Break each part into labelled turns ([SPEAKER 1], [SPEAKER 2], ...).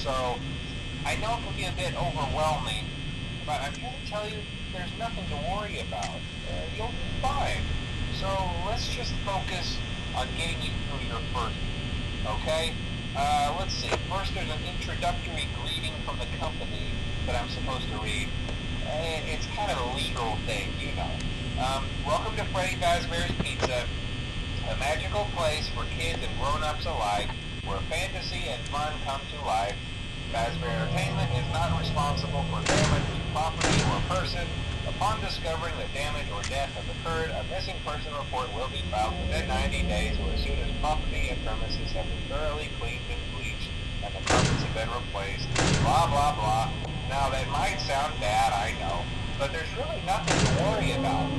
[SPEAKER 1] So I know it can be a bit overwhelming, but I'm here to tell you there's nothing to worry about. You'll be fine. So let's just focus on getting you through your first week, okay? Let's see. First, there's an introductory greeting from the company that I'm supposed to read. It's kind of a legal thing, you know. Welcome to Freddy Fazbear's Pizza, a magical place for kids and grown-ups alike, where fantasy and fun come to life. Fazbear Entertainment is not responsible for damage to property or person. Upon discovering that damage or death has occurred, a missing person report will be filed within 90 days or as soon as property and premises have been thoroughly cleaned and bleached and the carpets have been replaced. Blah, blah, blah. Now, that might sound bad, I know, but there's really nothing to worry about.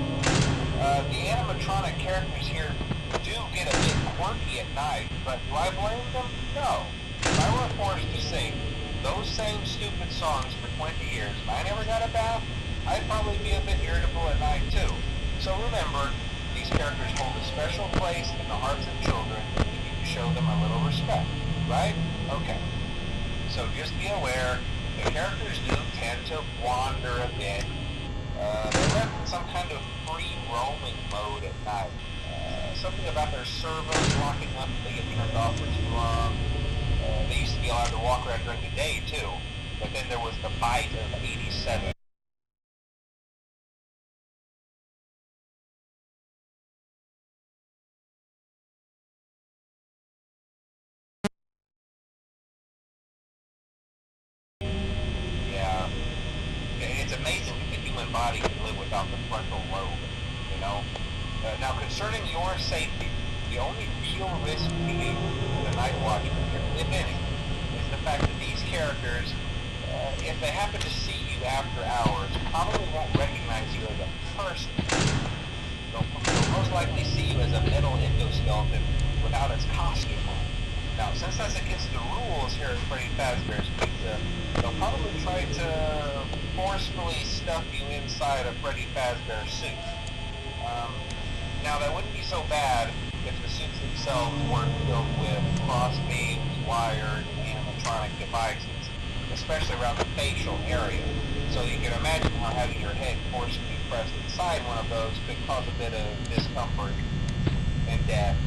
[SPEAKER 1] The animatronic characters here do get a bit quirky at night, but do I blame them? No. If I were forced to sing those same stupid songs for 20 years and I never got a bath, I'd probably be a bit irritable at night too. So remember, these characters hold a special place in the hearts of children and you need to show them a little respect, right? Okay. So just be aware, the characters do tend to wander a bit. They're left in some kind of free roaming mode at night. Something about their servos locking up if they get turned off for too long. They used to be allowed to walk around during the day too, but then there was the bite of 87. Yeah, it's amazing that the human body can live without the frontal lobe, you know? Now concerning your safety, the only real risk to you as a night watchman, if any, is the fact that these characters, if they happen to see you after hours, probably won't recognize you as a person. They'll most likely see you as a metal endoskeleton without its costume on. Now, since that's against the rules here at Freddy Fazbear's Pizza, they'll probably try to forcefully stuff you inside a Freddy Fazbear suit. Now, that wouldn't be so bad if the suits themselves weren't filled with cross-beams, wires, and animatronic devices, especially around the facial area. So you can imagine how having your head forcibly pressed inside one of those could cause a bit of discomfort and death.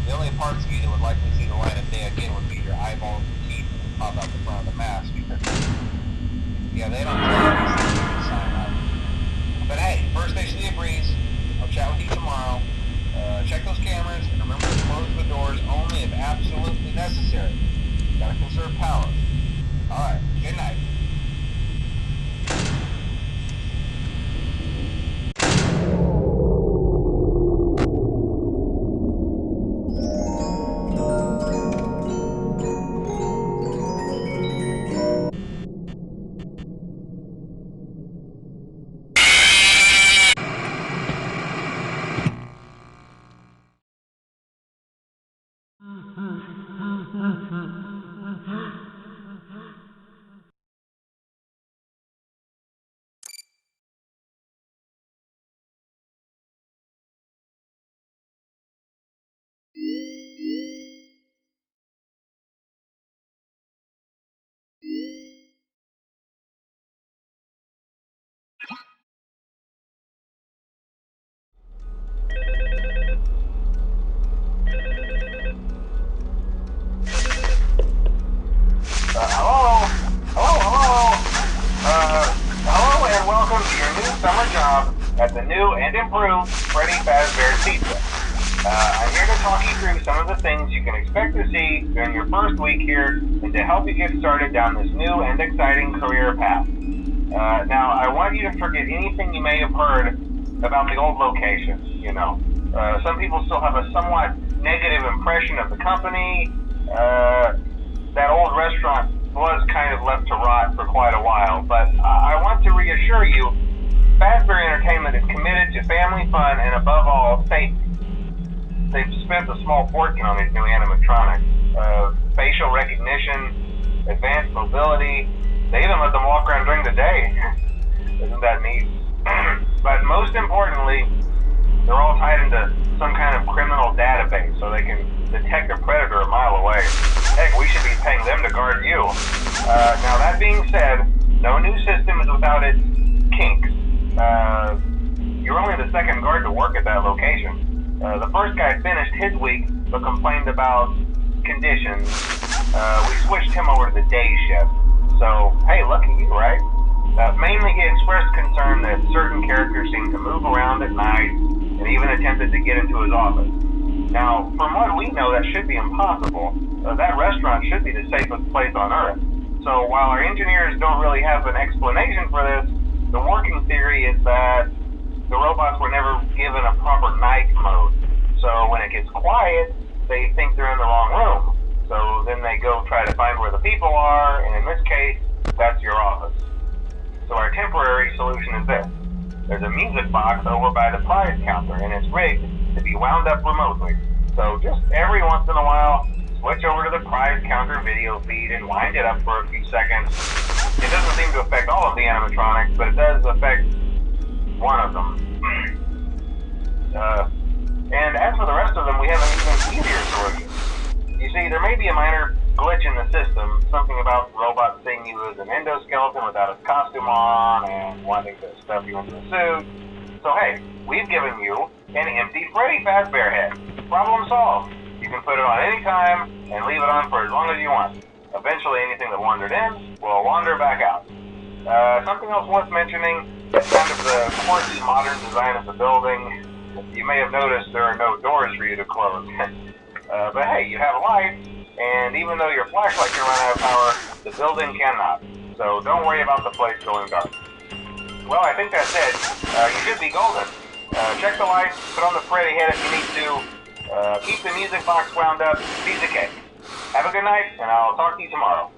[SPEAKER 1] The only parts of you that would likely see the light of day again would be your eyeballs and teeth that pop out the front of the mask. Yeah, they don't tell you these things when you sign up. But hey, first station of the breeze. I'll chat with you tomorrow. Check those cameras, and remember to close the doors only if absolutely necessary. Gotta conserve power. Alright, good night. Hello, and welcome to your new summer job at the new and improved Freddy Fazbear's Pizza. I'm here to talk you through some of the things you can expect to see during your first week here and to help you get started down this new and exciting career path. Now, I want you to forget anything you may have heard about the old location, you know. Some people still have a somewhat negative impression of the company. That old restaurant was kind of left to rot for quite a while, but I want to reassure you, Fazbear Entertainment is committed to family fun and above all, safety. They've spent a small fortune on these new animatronics. Facial recognition, advanced mobility, they even let them walk around during the day. Isn't that neat? But most importantly, they're all tied into some kind of criminal database so they can detect a predator a mile away. Hey,
[SPEAKER 2] heck, we should be paying them to guard you. Now that being said, no new system is without its kinks. You're only the second guard to work at that location. The first guy finished his week, but complained about conditions. We switched him over to the day shift. So, hey, lucky you, right? Mainly he expressed concern that certain characters seemed to move around at night, and even attempted to get into his office. Now, from what we know, that should be impossible. That restaurant should be the safest place on Earth. So while our engineers don't really have an explanation for this, the working theory is that the robots were never given a proper night mode. So when it gets quiet, they think they're in the wrong room. So then they go try to find where the people are, and in this case, that's your office. So our temporary solution is this. There's a music box over by the prize counter, and it's rigged to be wound up remotely. So just every once in a while, switch over to the prize counter video feed and wind it up for a few seconds. It doesn't seem to affect all of the animatronics, but it does affect one of them. And as for the rest of them, we have an even easier solution. You see, there may be a minor glitch in the system, something about robots seeing you as an endoskeleton without a costume on and wanting to stuff you into a suit. So hey, we've given you an empty Freddy Fazbear head. Problem solved. You can put it on any time and leave it on for as long as you want. Eventually anything that wandered in will wander back out. Something else worth mentioning is kind of the quirky modern design of the building. You may have noticed there are no doors for you to close. But hey, you have a light, and even though your flashlight can run out of power, the building cannot. So don't worry about the place going dark. Well, I think that's it. You should be golden. Check the lights, put on the Freddy head if you need to. Keep the music box wound up, piece of cake. Have a good night, and I'll talk to you tomorrow.